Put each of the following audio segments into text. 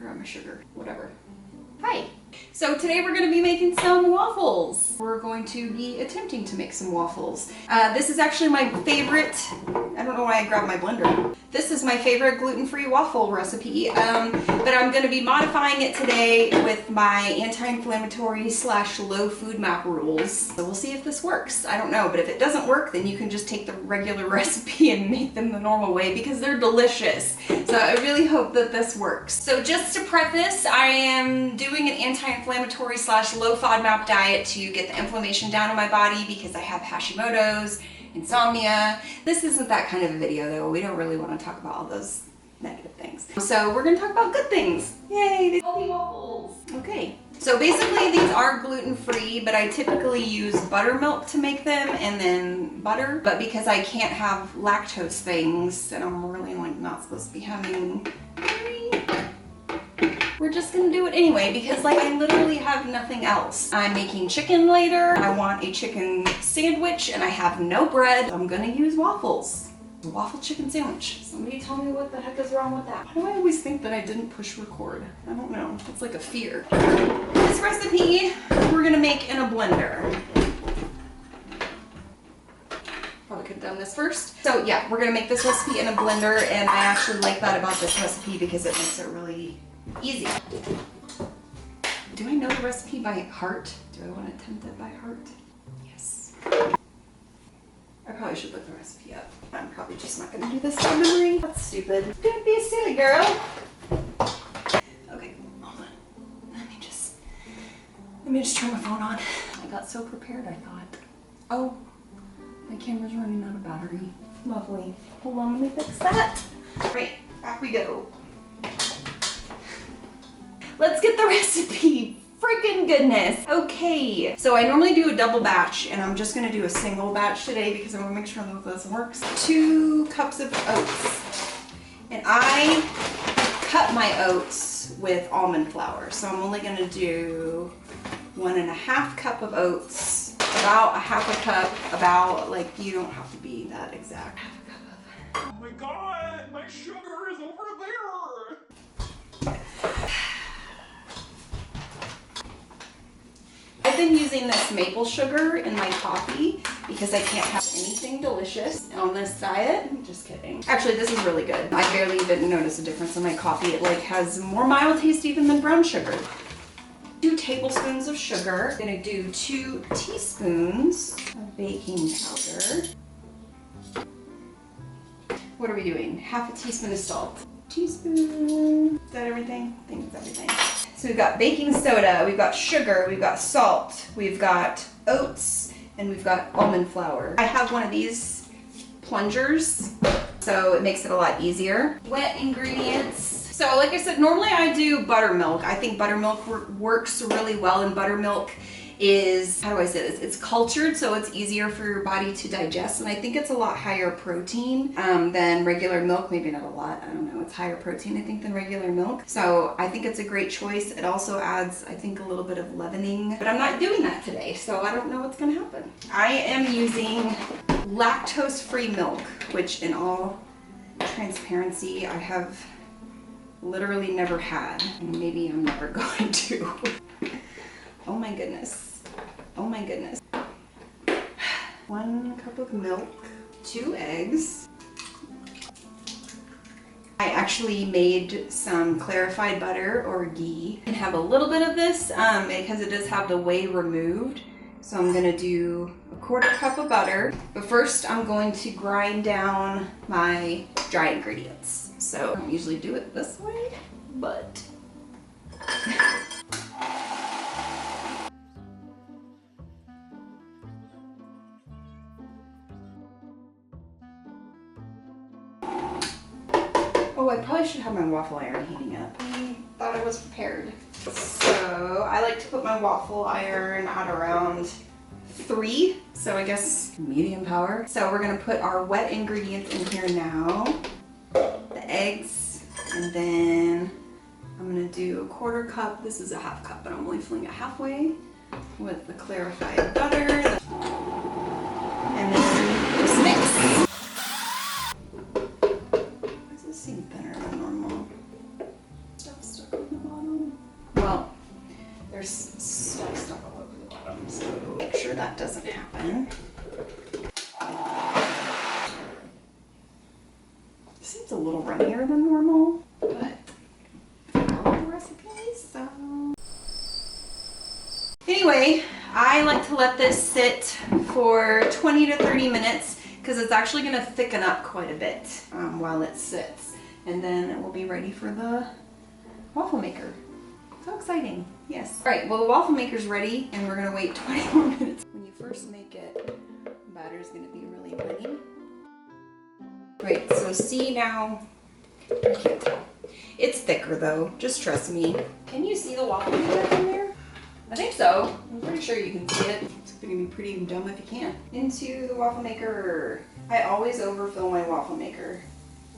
forgot my sugar. Whatever. Hi. So today we're going to be making some waffles. We're going to be attempting to make some waffles. This is actually my favorite, I don't know why I grabbed my blender. This is my favorite gluten-free waffle recipe, but I'm going to be modifying it today with my anti-inflammatory / low food map rules. So we'll see if this works. I don't know, but if it doesn't work, then you can just take the regular recipe and make them the normal way because they're delicious. So I really hope that this works. So just to preface, I am doing an anti-inflammatory / low FODMAP diet to get the inflammation down in my body because I have Hashimoto's, insomnia. This isn't that kind of a video though. We don't really want to talk about all those negative things. So we're going to talk about good things. Yay, the healthy waffles. Okay, so basically these are gluten-free, but I typically use buttermilk to make them and then butter. But because I can't have lactose things and I'm really like not supposed to be having dairy, we're just gonna do it anyway because like I literally have nothing else. I'm making chicken later. I want a chicken sandwich and I have no bread. I'm gonna use waffles. Waffle chicken sandwich. Somebody tell me what the heck is wrong with that. Why do I always think that I didn't push record? I don't know. It's like a fear. This recipe we're gonna make in a blender. Probably could have done this first. So yeah, we're gonna make this recipe in a blender, and I actually like that about this recipe because it makes it really easy. Do I know the recipe by heart? Do I want to attempt it by heart? Yes. I probably should look the recipe up. I'm probably just not going to do this by memory. That's stupid. Don't be a silly girl. Okay, hold on. Let me just turn my phone on. I got so prepared I thought, oh, my camera's running out of battery. Lovely. Hold on, let me fix that. All right, back we go. Let's get the recipe. Freaking goodness. Okay, so I normally do a double batch and I'm just gonna do a single batch today because I wanna make sure that this works. 2 cups of oats. And I cut my oats with almond flour. So I'm only gonna do 1.5 cup of oats, about 1/2 cup, about like, you don't have to be that exact. 1/2 cup of. Oh my God, my sugar is over there. I've been using this maple sugar in my coffee because I can't have anything delicious on this diet. I'm just kidding. Actually, this is really good. I barely even notice a difference in my coffee. It like has more mild taste even than brown sugar. 2 tablespoons of sugar. I'm gonna do 2 teaspoons of baking powder. What are we doing? 1/2 teaspoon of salt. Teaspoon. Is that everything? I think it's everything. So we've got baking soda, we've got sugar, we've got salt, we've got oats, and we've got almond flour. I have one of these plungers, so it makes it a lot easier. Wet ingredients. So like I said, normally I do buttermilk. I think buttermilk works really well, and buttermilk is, how do I say this? It's cultured, so it's easier for your body to digest, and I think it's a lot higher protein than regular milk. Maybe not a lot, I don't know. It's higher protein, I think, than regular milk. So I think it's a great choice. It also adds, I think, a little bit of leavening, but I'm not doing that today, so I don't know what's gonna happen. I am using lactose-free milk, which in all transparency, I have literally never had, and maybe I'm never going to. Oh my goodness. Oh my goodness. 1 cup of milk, 2 eggs. I actually made some clarified butter or ghee and have a little bit of this because it does have the whey removed. So I'm gonna do 1/4 cup of butter, but first I'm going to grind down my dry ingredients. So I don't usually do it this way, but oh, I probably should have my waffle iron heating up. I thought I was prepared. So I like to put my waffle iron at around 3, so I guess medium power. So we're gonna put our wet ingredients in here now. The eggs, and then I'm gonna do 1/4 cup. This is a 1/2 cup, but I'm only filling it halfway with the clarified butter. And then just mix. Why does this seem thinner than normal? Stuff stuck on seems a little runnier than normal, but follow the recipes, so. Anyway, I like to let this sit for 20 to 30 minutes because it's actually going to thicken up quite a bit while it sits. And then it will be ready for the waffle maker. So exciting. Yes. All right, well, the waffle maker's ready and we're going to wait 20 more minutes. When you first make it, the batter's going to be really runny. Right, so see now, I can't tell. It's thicker though, just trust me. Can you see the waffle maker in there? I think so. I'm pretty sure you can see it. It's gonna be pretty dumb if you can't. Into the waffle maker. I always overfill my waffle maker.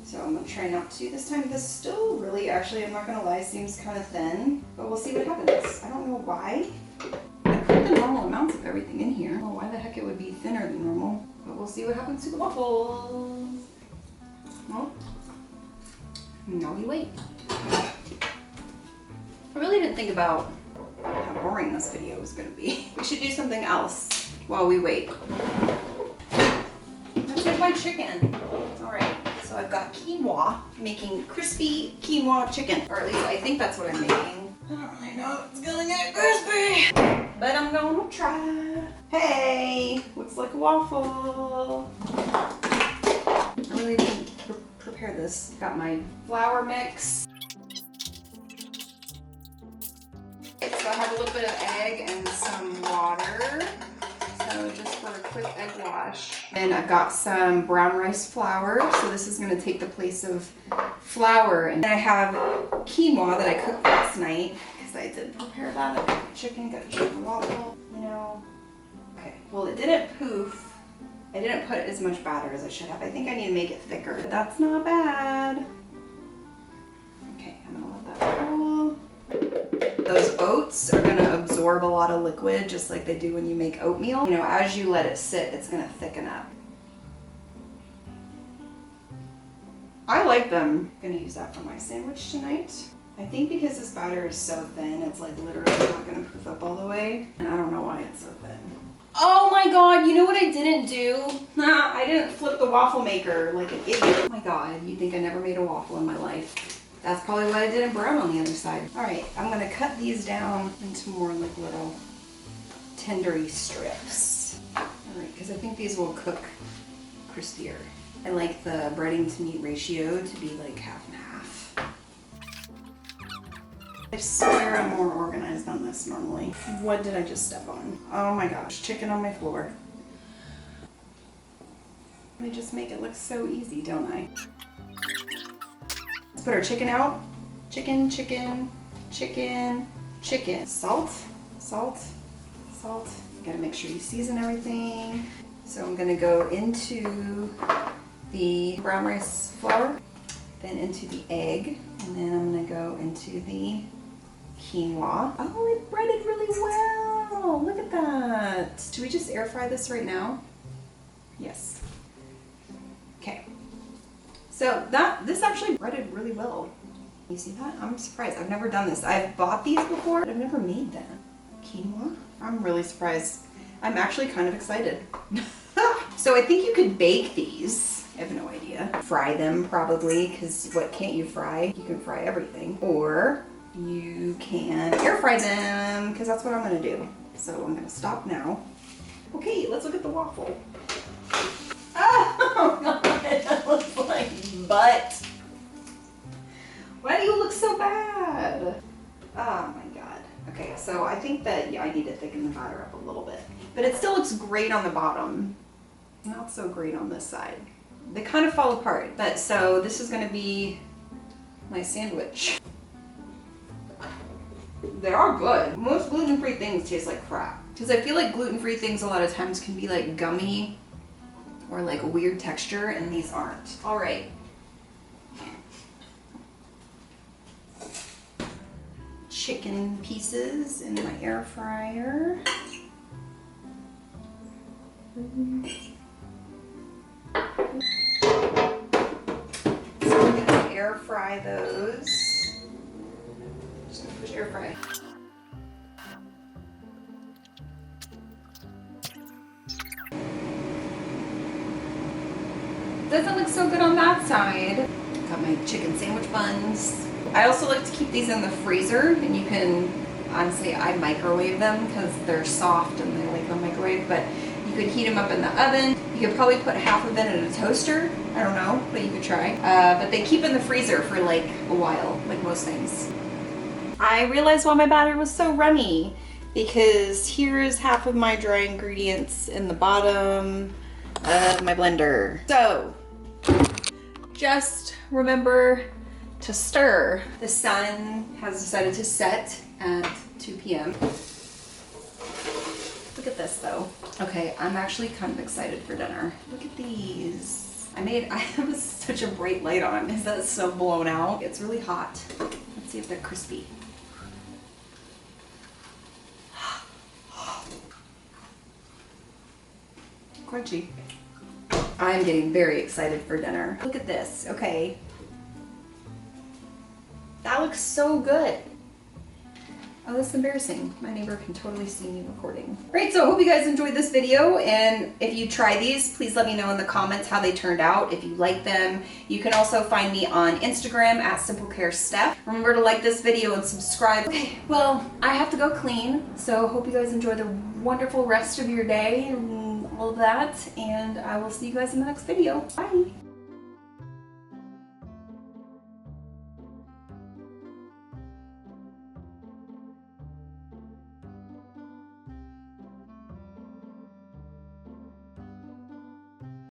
So I'm gonna try not to this time. This still really, actually, I'm not gonna lie, seems kind of thin, but we'll see what happens. I don't know why. I put the normal amounts of everything in here. I don't know why the heck it would be thinner than normal, but we'll see what happens to the waffles. Well, now we wait. I really didn't think about how boring this video is going to be. We should do something else while we wait. Let's make my chicken. Alright, so I've got quinoa, making crispy quinoa chicken. Or at least I think that's what I'm making. I don't really know if it's going to get crispy, but I'm going to try. Hey, looks like a waffle. I really didn't prepare this. Got my flour mix. So I have a little bit of egg and some water. So just for a quick egg wash. And I've got some brown rice flour. So this is going to take the place of flour. And I have quinoa that I cooked last night because I did prepare that. I got chicken, got chicken waffle, you know. Okay, well it didn't poof. I didn't put as much batter as I should have. I think I need to make it thicker. But that's not bad. Okay, I'm gonna let that cool. Those oats are gonna absorb a lot of liquid just like they do when you make oatmeal. You know, as you let it sit, it's gonna thicken up. I like them. I'm gonna use that for my sandwich tonight. I think because this batter is so thin, it's like literally not gonna poof up all the way. And I don't know why it's so thin. Oh my god, you know what I didn't do? I didn't flip the waffle maker like an idiot. Oh my god, you'd think I never made a waffle in my life. That's probably what I did in brown on the other side. Alright, I'm gonna cut these down into more like little tendery strips. Alright, because I think these will cook crispier. I like the breading to meat ratio to be like half and half. I swear I'm more organized on this normally. What did I just step on? Oh my gosh, chicken on my floor. I just make it look so easy, don't I? Let's put our chicken out. Chicken, chicken, chicken, chicken. Salt, salt, salt. You gotta make sure you season everything. So I'm gonna go into the brown rice flour, then into the egg, and then I'm gonna go into the quinoa. Oh, it breaded really well. Look at that. Should we just air fry this right now? Yes. Okay. So this actually breaded really well. You see that? I'm surprised. I've never done this. I've bought these before, but I've never made them. Quinoa? I'm really surprised. I'm actually kind of excited. So I think you could bake these. I have no idea. Fry them probably, because what can't you fry? You can fry everything. Or you can air fry them, because that's what I'm going to do. So I'm going to stop now. Okay, let's look at the waffle. Oh god, that looks like butt. Why do you look so bad? Oh my god. Okay, so I think that I need to thicken the batter up a little bit. But it still looks great on the bottom. Not so great on this side. They kind of fall apart. But so this is going to be my sandwich. They are good. Most gluten-free things taste like crap. Because I feel like gluten-free things a lot of times can be like gummy or like a weird texture, and these aren't. All right. Chicken pieces in my air fryer. So I'm gonna air fry those. Just gonna push air fry. Doesn't look so good on that side. my chicken sandwich buns. I also like to keep these in the freezer, and you can, honestly, I microwave them because they're soft and they like the microwave, but you could heat them up in the oven. You could probably put half of it in a toaster. I don't know, but you could try. But they keep in the freezer for like a while, like most things. I realized why my batter was so runny, because here is half of my dry ingredients in the bottom of my blender. So just remember to stir. The sun has decided to set at 2 p.m. Look at this though. Okay, I'm actually kind of excited for dinner. Look at these. I have such a bright light on. Is that so blown out? It's really hot. Let's see if they're crispy. Crunchy. I'm getting very excited for dinner. Look at this, okay. That looks so good. Oh, that's embarrassing. My neighbor can totally see me recording. Great, so I hope you guys enjoyed this video, and if you try these, please let me know in the comments how they turned out, if you like them. You can also find me on Instagram at SimpleCareSteph. Remember to like this video and subscribe. Okay, well, I have to go clean, so hope you guys enjoy the wonderful rest of your day and all of that, and I will see you guys in the next video. Bye!